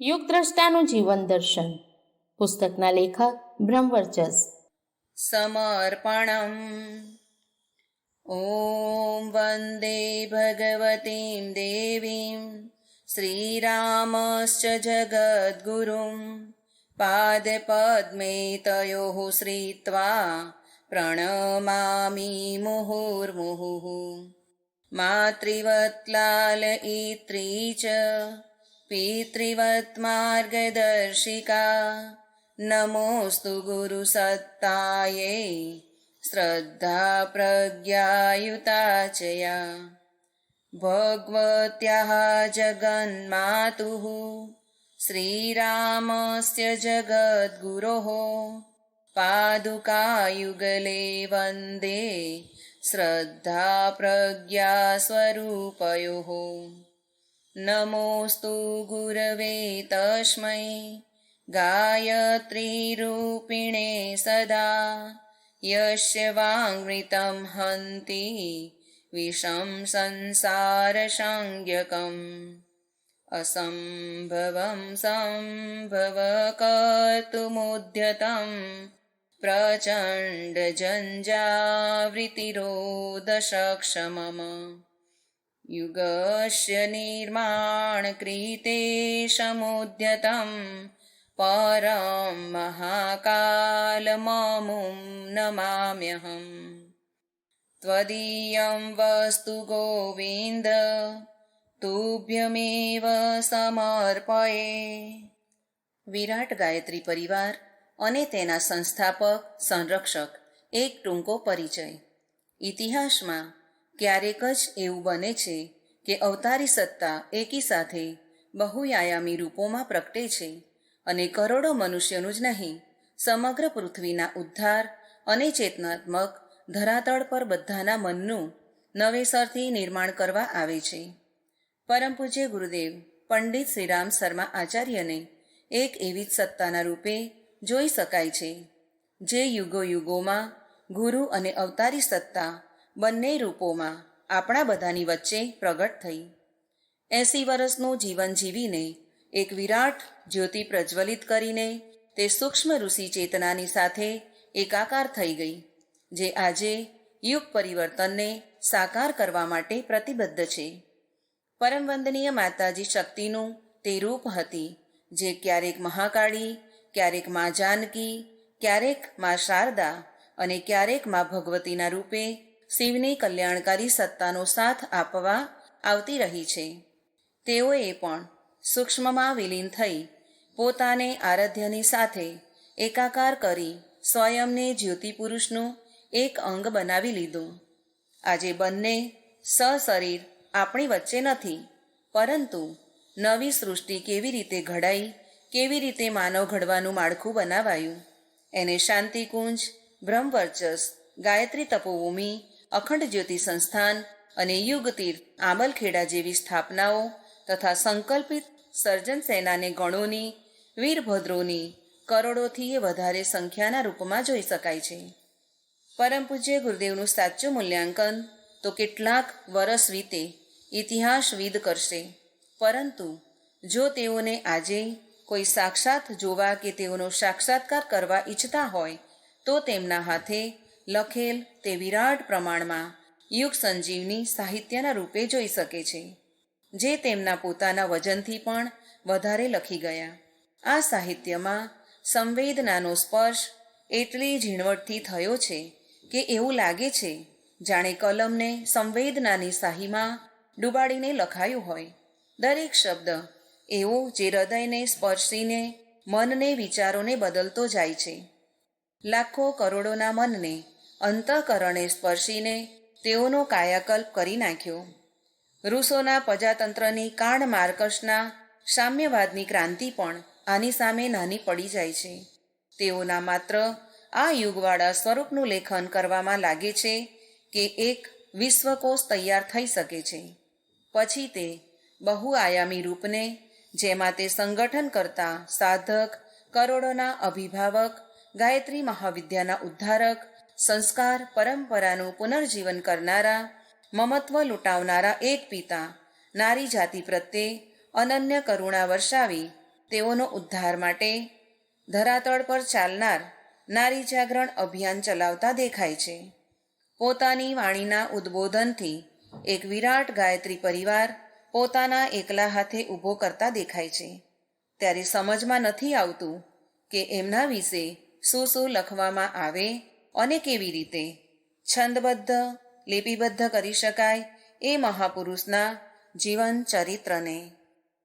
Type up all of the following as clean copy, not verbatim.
યુગદ્રષ્ટાનું જીવન દર્શન. પુસ્તકના લેખક બ્રહ્મવર્ચસ. સમર્પણમ. ઓમ વંદે ભગવતીમ દેવીમ શ્રીરામશ્ચ જગદ્ગુરુમ પાદપદ્મે તયોઃ શ્રીત્વા પ્રણમામિ મુહુર્મુહુઃ. માતૃવત લાલયિત્રી ચ પિતૃવત માર્ગદર્શિકા. નમોસ્તુ ગુરુસત્તાયે શ્રદ્ધા પ્રજ્ઞાયુતા ચ યા. ભગવત્યાઃ જગન્માતુઃ શ્રીરામસ્ય જગદ્ગુરોઃ પાદુકાયુગલે વંદે શ્રદ્ધા પ્રજ્ઞા સ્વરૂપયોઃ. નમોસ્તુ ગુરવે તસ્મૈ ગાયત્રીરૂપિણે સદા. યસ્ય વાङ्મૃतं હન્તિ વિષમ સંસારસંજ્ઞકम्. અસંભવં સંભવ કર્તુમુદ્યतं પ્રચંડ જંજાવૃતિરોધશક્ષમમ. યુગસ્ય નિર્માણકૃતે સમુદ્યतं પરમ મહાકાલમમું નમામ્યહં. ત્વદીયં વસ્તુ ગોવિન્દ તુભ્યમેવ સમર્પયે. વિરાટ ગાયત્રી પરિવાર અને તેના સંસ્થાપક સંરક્ષક એક ટૂંકો પરિચય. ઇતિહાસમાં ક્યારેક જ એવું બને છે કે અવતારી સત્તા એકી સાથે બહુઆયામી રૂપોમાં પ્રગટે છે અને કરોડો મનુષ્યનું જ નહીં, સમગ્ર પૃથ્વીના ઉદ્ધાર અને ચેતનાત્મક ધરાતળ પર બધાના મનનું નવેસરથી નિર્માણ કરવા આવે છે. પરમ પૂજ્ય ગુરુદેવ પંડિત શ્રીરામ શર્મા આચાર્યને એક એવી જ સત્તાના રૂપે જોઈ શકાય છે, જે યુગો યુગોમાં ગુરુ અને અવતારી સત્તા બંને રૂપોમાં આપણા બધાની વચ્ચે પ્રગટ થઈ. 80 વર્ષનું જીવન જીવીને એક વિરાટ જ્યોતિ પ્રજ્વલિત કરીને તે સૂક્ષ્મ ઋષિ ચેતનાની સાથે એકાકાર થઈ ગઈ, જે આજે યુગ પરિવર્તનને સાકાર કરવા માટે પ્રતિબદ્ધ છે. પરમ વંદનીય માતાજી શક્તિનું તે રૂપ હતી, જે ક્યારેક મહાકાળી, ક્યારેક મા જાનકી, ક્યારેક મા શારદા અને ક્યારેક મા ભગવતીના રૂપે શિવની કલ્યાણકારી સત્તાનો સાથ આપવા આવતી રહી છે. તેઓએ પણ સૂક્ષ્મમાં વિલીન થઈ પોતાને આરાધ્યની સાથે એકાકાર કરી સ્વયંને જ્યોતિ પુરુષનું એક અંગ બનાવી લીધું. આજે બંને સશરીર આપણી વચ્ચે નથી, પરંતુ નવી સૃષ્ટિ કેવી રીતે ઘડાઈ, કેવી રીતે માનવ ઘડવાનું માળખું બનાવાયું, એને શાંતિકુંજ, બ્રહ્મવર્ચસ, ગાયત્રી તપોભૂમિ, અખંડ જ્યોતિ સંસ્થાન અને યુગતીર્થ આંબલખેડા જેવી સ્થાપનાઓ તથા સંકલ્પિત સર્જન સેનાને ગણોની, વીરભદ્રોની કરોડોથી વધારે સંખ્યાના રૂપમાં જોઈ શકાય છે. પરમ પૂજ્ય ગુરુદેવનું સાચું મૂલ્યાંકન તો કેટલાક વરસ વીતે ઇતિહાસવિદ કરશે, પરંતુ જો તેઓને આજે કોઈ સાક્ષાત જોવા કે તેઓનો સાક્ષાત્કાર કરવા ઈચ્છતા હોય તો તેમના હાથે લખેલ તે વિરાટ પ્રમાણમાં યુગ સંજીવની સાહિત્યના રૂપે જોઈ શકે છે, જે તેમના પોતાના વજનથી પણ વધારે લખી ગયા. આ સાહિત્યમાં સંવેદનાનો સ્પર્શ એટલી ઝીણવટથી થયો છે કે એવું લાગે છે જાણે કલમને સંવેદનાની શાહીમાં ડૂબાડીને લખાયું હોય. દરેક શબ્દ એવો જે હૃદયને સ્પર્શીને મનને, વિચારોને બદલતો જાય છે. લાખો કરોડોના મનને અંતઃકરણે સ્પર્શીને તેઓનો કાયાકલ્પ કરી નાખ્યો. રૂસોના પ્રજાતંત્રની કાર્લ માર્કસના સામ્યવાદની ક્રાંતિ પણ આની સામે નાની પડી જાય છે. તેઓના માત્ર આ યુગવાળા સ્વરૂપનું લેખન કરવામાં લાગે છે કે એક વિશ્વકોશ તૈયાર થઈ શકે છે. પછી તે બહુઆયામી રૂપને, જેમાં તે સંગઠન કરતા સાધક, કરોડોના અભિભાવક, ગાયત્રી મહાવિદ્યાના ઉદ્ધારક, સંસ્કાર પરંપરાનું પુનર્જીવન કરનારા, મમત્વ લૂંટાવનારા એક પિતા નારી જાતિ પ્રત્યે અનન્ય કરુણા વર્ષાવી તેઓનો ઉદ્ધાર માટે ધરાતળ પર ચાલનાર નારી જાગરણ અભિયાન ચલાવતા દેખાય છે. પોતાની વાણીના ઉદ્બોધનથી એક વિરાટ ગાયત્રી પરિવાર પોતાના એકલા હાથે ઊભો કરતા દેખાય છે. ત્યારે સમજમાં નથી આવતું કે એમના વિશે શું શું લખવામાં આવે અને કેવી રીતે છંદબદ્ધ લિપિબદ્ધ કરી શકાય એ મહાપુરુષના જીવન ચરિત્રને.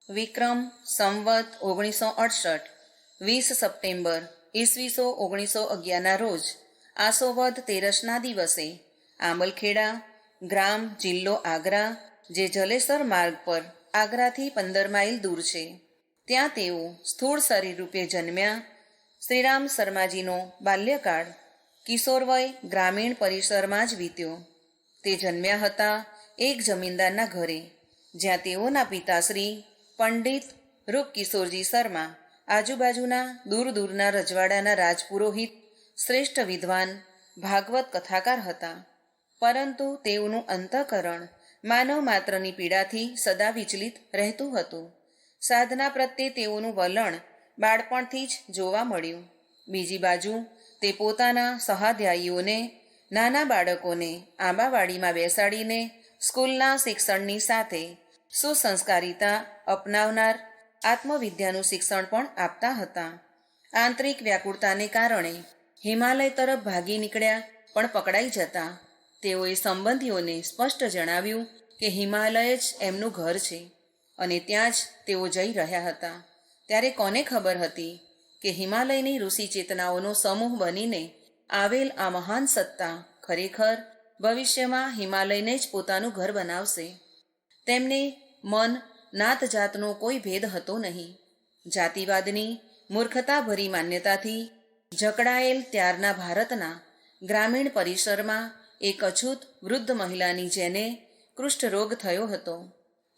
વિક્રમ સંવત 1968 20 સપ્ટેમ્બર ઈસવીસો 1911ના રોજ આસોવદ તેરસના દિવસે આંબલખેડા ગ્રામ જિલ્લો આગ્રા, જે જલેસર માર્ગ પર આગ્રાથી 15 માઇલ દૂર છે, ત્યાં તેઓ સ્થૂળ શરીર રૂપે જન્મ્યા. શ્રીરામ શર્માજીનો બાલ્યકાળ કિશોરવય ગ્રામીણ પરિસરમાં જ વીત્યો. તે જન્મ્યા હતા એક જમીનદારના ઘરે, જ્યાં તેઓના પિતાશ્રી પંડિત રૂપકિશોરજી શર્મા આજુબાજુના દૂર દૂરના રજવાડાના રાજપુરોહિત, શ્રેષ્ઠ વિદ્વાન, ભાગવત કથાકાર હતા. પરંતુ તેઓનું અંતઃકરણ માનવ માત્રની પીડાથી સદા વિચલિત રહેતું હતું. સાધના પ્રત્યે તેઓનું વલણ બાળપણથી જ જોવા મળ્યું. બીજી બાજુ તે પોતાના સહાધ્યાયીઓને, નાના બાળકોને આંબાવાડીમાં બેસાડીને સ્કૂલના શિક્ષણની સાથે સુસંસ્કારિતા અપનાવનાર આત્મવિદ્યાનું શિક્ષણ પણ આપતા હતા. આંતરિક વ્યાકુળતાને કારણે હિમાલય તરફ ભાગી નીકળ્યા પણ પકડાઈ જતા. તેઓએ સંબંધીઓને સ્પષ્ટ જણાવ્યું કે હિમાલય જ એમનું ઘર છે અને ત્યાં જ તેઓ જઈ રહ્યા હતા. ત્યારે કોને ખબર હતી કે હિમાલયની ઋષિ ચેતનાઓનો સમૂહ બનીને આવેલ આ મહાન સત્તા ખરેખર ભવિષ્યમાં હિમાલયને જ પોતાનું ઘર બનાવશે. તેમને મન નાત જાતનો કોઈ ભેદ હતો નહીં. જાતિવાદની મૂર્ખતાભરી માન્યતાથી જકડાયેલ ત્યારના ભારતના ગ્રામીણ પરિસરમાં એક અછૂત વૃદ્ધ મહિલાની જેને કુષ્ઠરોગ થયો હતો,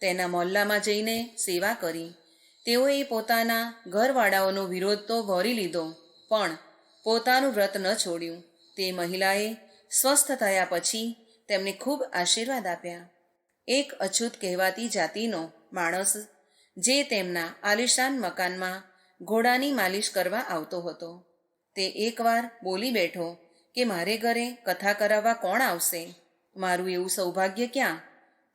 તેના મહોલ્લામાં જઈને સેવા કરી. તેઓએ પોતાના ઘરવાળાઓનો વિરોધ તો વહોરી લીધો, પણ પોતાનું વ્રત ન છોડ્યું. તે મહિલાએ સ્વસ્થ થયા પછી તેમને ખૂબ આશીર્વાદ આપ્યા. એક અછૂત કહેવાતી જાતિનો માણસ, જે તેમના આલિશાન મકાનમાં ઘોડાની માલિશ કરવા આવતો હતો, તે એકવાર બોલી બેઠો કે મારે ઘરે કથા કરાવવા કોણ આવશે? મારું એવું સૌભાગ્ય ક્યાં?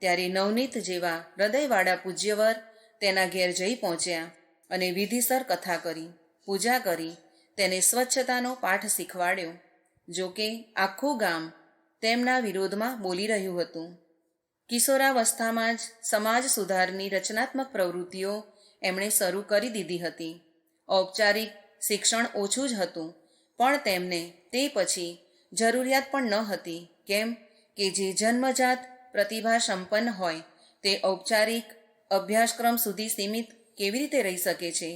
ત્યારે નવનીત જેવા હૃદયવાળા પૂજ્યવર તેના ઘેર જઈ પહોંચ્યા અને વિધિસર કથા કરી, પૂજા કરી, તેને સ્વચ્છતાનો પાઠ શીખવાડ્યો. જોકે આખું ગામ તેમના વિરોધમાં બોલી રહ્યું હતું. કિશોરાવસ્થામાં જ સમાજ સુધારની રચનાત્મક પ્રવૃત્તિઓ એમણે શરૂ કરી દીધી હતી. ઔપચારિક શિક્ષણ ઓછું જ હતું, પણ તેમને તે પછી જરૂરિયાત પણ ન હતી. કેમ કે જે જન્મજાત પ્રતિભા સંપન્ન હોય તે ઔપચારિક અભ્યાસક્રમ સુધી સીમિત કેવી રીતે રહી શકે છે?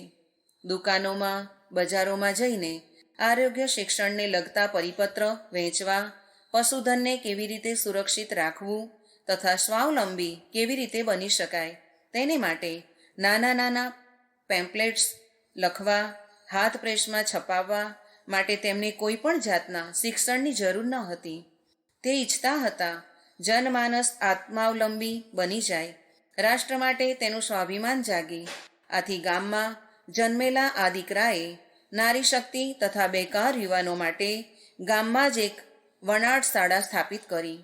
દુકાનોમાં, બજારોમાં જઈને આરોગ્ય શિક્ષણને લગતા પરિપત્ર વેચવા, પશુધનને કેવી રીતે સુરક્ષિત રાખવું તથા સ્વાવલંબી કેવી રીતે બની શકાય, તેને માટે નાના નાના પેમ્પલેટ્સ લખવા, હાથ પ્રેસમાં છપાવવા માટે તેમને કોઈ પણ જાતના શિક્ષણની જરૂર ન હતી. તે ઈચ્છતા હતા જનમાનસ આત્માવલંબી બની જાય, રાષ્ટ્ર માટે તેનું સ્વાભિમાન જાગે. આથી ગામમાં જન્મેલા આ દીકરાએ નારી શક્તિ તથા બેકાર યુવાનો માટે ગામમાં જ એક વણાટ શાળા સ્થાપિત કરી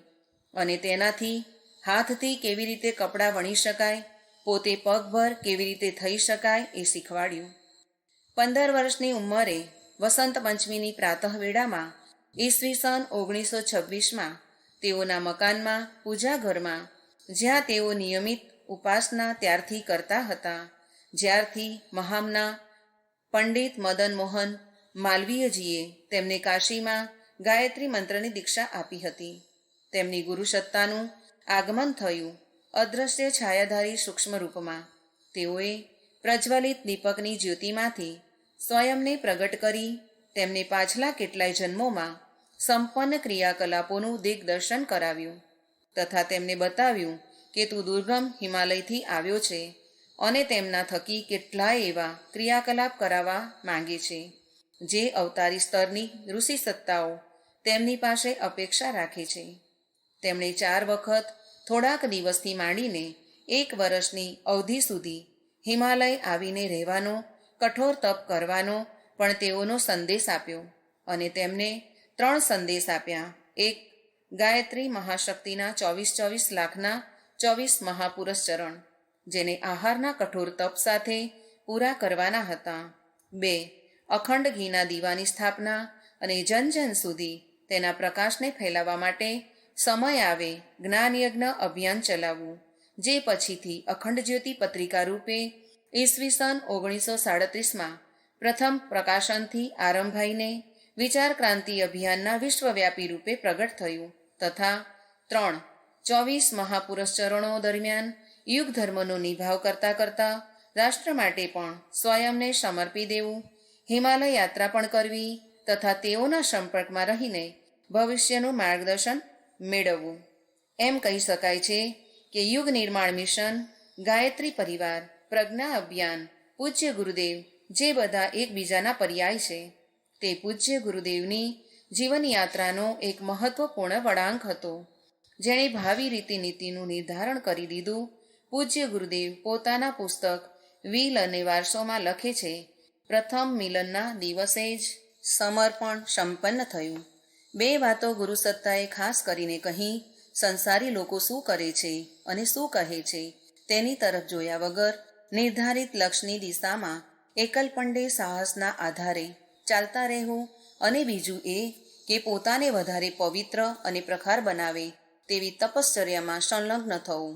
અને તેનાથી હાથથી કેવી રીતે કપડાં વણી શકાય, પોતે પગભર કેવી રીતે થઈ શકાય એ શીખવાડ્યું. 15 વર્ષની ઉંમરે વસંત પંચમીની પ્રાતઃવેળામાં ઈસવીસન 1926માં તેઓના મકાનમાં પૂજા ઘરમાં, જ્યાં તેઓ નિયમિત ઉપાસના ત્યારથી કરતા હતા જ્યારથી મહામના પંડિત મદન મોહન માલવીયજીએ તેમને કાશીમાં ગાયત્રી મંત્રની દીક્ષા આપી હતી. તેમની ગુરુસત્તાનું આગમન થયું અદૃશ્ય છાયાધારી સૂક્ષ્મ રૂપમાં. તેઓએ પ્રજ્વલિત દીપકની જ્યોતિમાંથી સ્વયંને પ્રગટ કરી તેમને પાછલા કેટલાય જન્મોમાં સંપન્ન ક્રિયાકલાપોનું દિગ્દર્શન કરાવ્યું તથા તેમને બતાવ્યું કે તું દુર્ગમ હિમાલયથી આવ્યો છે અને તેમના થકી કેટલાય એવા ક્રિયાકલાપ કરાવવા માંગે છે જે અવતારી સ્તરની ઋષિ સત્તાઓ તેમની પાસે અપેક્ષા રાખે છે. તેમણે 4 વખત થોડાક દિવસથી માંડીને 1 વર્ષની અવધિ સુધી હિમાલય આવીને રહેવાનો કઠોર તપ કરવાનો પણ તેઓનો સંદેશ આપ્યો અને તેમને 3 સંદેશ આપ્યા. એક, ગાયત્રી મહાશક્તિના 24 લાખના 24 મહાપુરુષ ચરણ, જેને આહારના કઠોર તપ સાથે પૂરા કરવાના હતા. 2, અખંડ ઘીના દીવાની સ્થાપના અને જન જન સુધી તેના પ્રકાશને ફેલાવવા માટે સમય આવે જ્ઞાનયજ્ઞ અભિયાન ચલાવવું, જે પછીથી અખંડ જ્યોતિ પત્રિકા રૂપે ઈસવીસન 1937માં પ્રથમ પ્રકાશનથી આરંભાઈને વિચાર ક્રાંતિ અભિયાનના વિશ્વવ્યાપી રૂપે પ્રગટ થયું. તથા 3, 24 મહાપુરુષ ચરણો દરમિયાન યુગ ધર્મનો નિભાવ કરતા કરતા રાષ્ટ્ર માટે પણ સ્વયંને સમર્પી દેવું, હિમાલય યાત્રા પણ કરવી તથા તેઓના સંપર્કમાં રહીને ભવિષ્યનું માર્ગદર્શન મેળવવું. એમ કહી શકાય છે કે યુગ નિર્માણ મિશન, ગાયત્રી પરિવાર, પ્રજ્ઞા અભિયાન, પૂજ્ય ગુરુદેવ જે બધા એકબીજાના પર્યાય છે, તે પૂજ્ય ગુરુદેવની જીવનયાત્રાનો એક મહત્વપૂર્ણ વળાંક હતો, જેણે ભાવિ રીતિનીતિનું નિર્ધારણ કરી દીધું. પૂજ્ય ગુરુદેવ પોતાના પુસ્તક વ્હીલ અને વારસોમાં લખે છે, પ્રથમ મિલનના દિવસે જ સમર્પણ સંપન્ન થયું. 2 વાતો ગુરુ સત્તાએ ખાસ કરીને કહી. સંસારી લોકો શું કરે છે અને શું કહે છે તેની તરફ જોયા વગર નિર્ધારિત લક્ષ્યની દિશામાં એકલપંડે સાહસના આધારે ચાલતા રહેવું, અને બીજું એ કે પોતાને વધારે પવિત્ર અને પ્રખર બનાવે તેવી તપશ્ચર્યામાં સંલગ્ન થવું.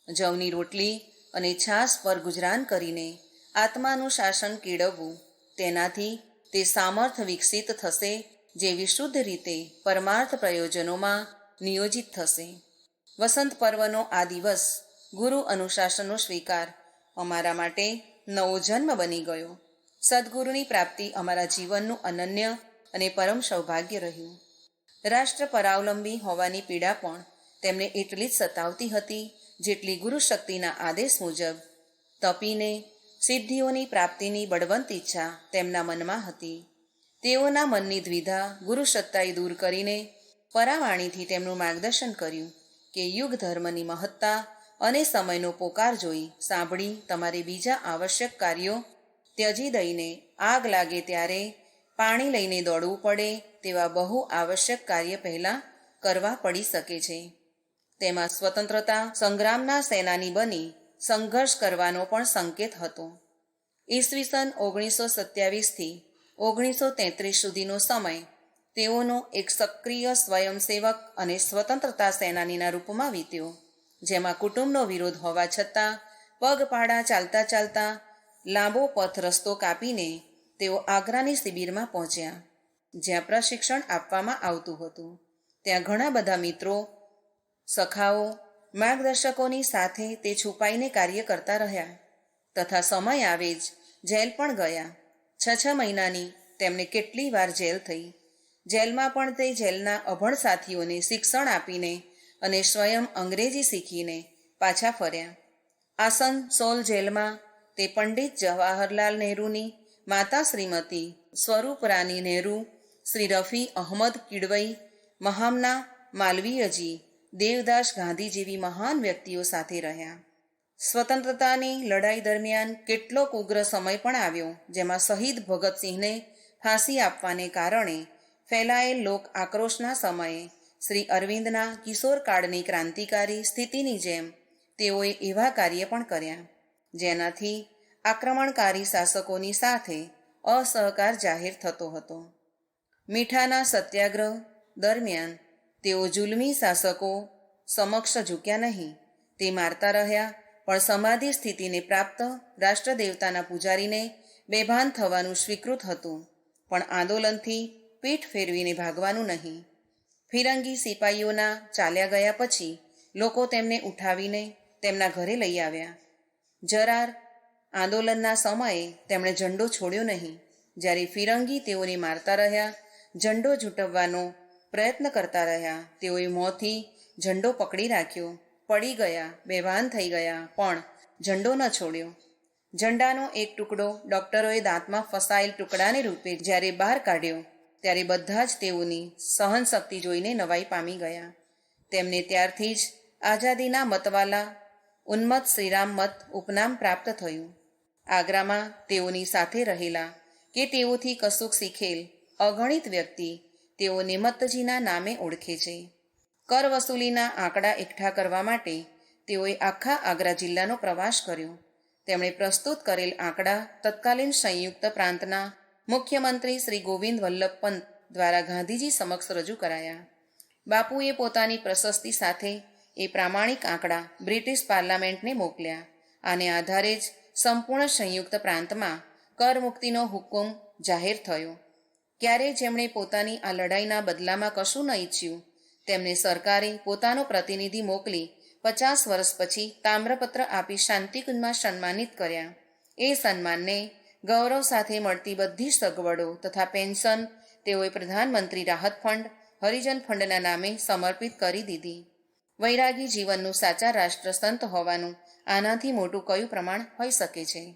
જવની રોટલી અને છાશ પર ગુજરાન કરીને આત્માનું શાસન કેળવવું, તેનાથી તે સામર્થ્ય વિકસિત થશે જે વિશુદ્ધ રીતે પરમાર્થ પ્રયોજનોમાં નિયોજિત થશે. વસંત પર્વનો આ દિવસ ગુરુ અનુશાસનનો સ્વીકાર અમારા માટે નવો જન્મ બની ગયો. સદગુરુની પ્રાપ્તિ અમારા જીવનનું અનન્ય અને પરમ સૌભાગ્ય રહ્યું. રાષ્ટ્ર પરાવલંબી હોવાની પીડા પણ તેમને એટલી જ સતાવતી હતી જેટલી ગુરુ શક્તિના આદેશ મુજબ તપીને સિદ્ધિઓની પ્રાપ્તિની બળવંત ઈચ્છા તેમના મનમાં હતી. તેઓના મનની દ્વિધા ગુરુ સત્તાએ દૂર કરીને પરાવાણીથી તેમનું માર્ગદર્શન કર્યું કે યુગ ધર્મની મહત્તા અને સમયનો પોકાર જોઈ સાંભળી તમારે બીજા આવશ્યક કાર્યો ત્યજી દઈને આગ લાગે ત્યારે પાણી લઈને દોડવું પડે તેવા બહુ આવશ્યક કાર્ય પહેલાં કરવા પડી શકે છે. તેમાં સ્વતંત્રતા સંગ્રામના સેનાની બની સંઘર્ષ કરવાનો પણ સંકેત હતો. ઈસવીસન 1927થી 1933 સુધીનો સમય તેઓનો એક સક્રિય સ્વયંસેવક અને સ્વતંત્રતા સેનાનીના રૂપમાં વીત્યો, જેમાં કુટુંબનો વિરોધ હોવા છતાં પગપાળા ચાલતા ચાલતા લાંબો પથ રસ્તો કાપીને તેઓ આગ્રાની શિબિરમાં પહોંચ્યા, જ્યાં પ્રશિક્ષણ આપવામાં આવતું હતું. ત્યાં ઘણા બધા મિત્રો, સખાઓ, માર્ગદર્શકોની સાથે તે છુપાઈને કાર્ય કરતા રહ્યા તથા સમય આવે જ જેલ પણ ગયા. 6 મહિનાની તેમને કેટલી વાર જેલ થઈ. જેલમાં પણ તે જેલના અભણ સાથીઓને શિક્ષણ આપીને અને સ્વયં અંગ્રેજી શીખીને પાછા ફર્યા. આસનસોલ જેલમાં તે પંડિત જવાહરલાલ નહેરુની માતા શ્રીમતી સ્વરૂપ રાની નહેરુ, શ્રી રફી અહમદ કિડવઈ, મહામના માલવીયજી, દેવદાસ ગાંધી જેવી મહાન વ્યક્તિઓ સાથે રહ્યા. સ્વતંત્રતાની લડાઈ દરમિયાન કેટલોક ઉગ્ર સમય પણ આવ્યો, જેમાં શહીદ ભગતસિંહને ફાંસી આપવાને કારણે ફેલાયેલ લોક આક્રોશના સમયે શ્રી અરવિંદના કિશોરકાળની ક્રાંતિકારી સ્થિતિની જેમ તેઓએ એવા કાર્ય પણ કર્યા જેનાથી આક્રમણકારી શાસકોની સાથે અસહકાર જાહેર થતો હતો. મીઠાના સત્યાગ્રહ દરમિયાન તેઓ જુલમી શાસકો સમક્ષ ઝૂક્યા નહીં. તે મારતા રહ્યા, પણ સમાધિ સ્થિતિને પ્રાપ્ત રાષ્ટ્રદેવતાના પૂજારીને બેભાન થવાનું સ્વીકૃત હતું, પણ આંદોલનથી પીઠ ફેરવીને ભાગવાનું નહીં. ફિરંગી સિપાઈઓના ચાલ્યા ગયા પછી લોકો તેમને ઉઠાવીને તેમના ઘરે લઈ આવ્યા. જરાર આંદોલનના સમયે તેમણે ઝંડો છોડ્યો નહીં. જ્યારે ફિરંગી તેઓને મારતા રહ્યા, ઝંડો ઝૂંટવવાનો પ્રયત્ન કરતા રહ્યા, તેઓએ મોંથી ઝંડો પકડી રાખ્યો. પડી ગયા, બેભાન થઈ ગયા, પણ ઝંડો ન છોડ્યો. ઝંડાનો એક ટુકડો ડૉક્ટરોએ દાંતમાં ફસાયેલ ટુકડાને રૂપે જ્યારે બહાર કાઢ્યો, ત્યારે બધા જ તેઓની સહનશક્તિ જોઈને નવાઈ પામી ગયા. તેમને ત્યારથી જ આઝાદીના મતવાલા ઉન્મત્ત શ્રીરામ મત ઉપનામ પ્રાપ્ત થયું. આગ્રામાં તેઓની સાથે રહેલા કે તેઓથી કશુંક શીખેલ અગણિત વ્યક્તિ તેઓ નેમત્તજીના નામે ઓળખે છે. કર વસૂલીના આંકડા એકઠા કરવા માટે તેઓએ આખા આગ્રા જિલ્લાનો પ્રવાસ કર્યો. તેમણે પ્રસ્તુત કરેલ આંકડા તત્કાલીન સંયુક્ત પ્રાંતના મુખ્યમંત્રી શ્રી ગોવિંદ વલ્લભ પંત દ્વારા ગાંધીજી સમક્ષ રજૂ કરાયા. બાપુએ પોતાની પ્રશસ્તિ સાથે એ પ્રામાણિક આંકડા બ્રિટિશ પાર્લામેન્ટને મોકલ્યા. આને આધારે જ સંપૂર્ણ સંયુક્ત પ્રાંતમાં કરમુક્તિનો હુકમ જાહેર થયો. ક્યારે જેમણે પોતાની આ લડાઈના બદલામાં કશું ન ઈચ્છ્યું તેમને સરકારે પોતાનો પ્રતિનિધિ મોકલી 50 વર્ષ પછી તામ્રપત્ર આપી શાંતિકુંજમાં સન્માનિત કર્યા. એ સન્માનને ગૌરવ સાથે મળતી બધી સગવડો તથા પેન્શન તેઓએ પ્રધાનમંત્રી રાહત ફંડ, હરિજન ફંડના નામે સમર્પિત કરી દીધી. વૈરાગી જીવનનું સાચા રાષ્ટ્રસંત હોવાનું આનાથી મોટું કયું પ્રમાણ હોઈ શકે છે?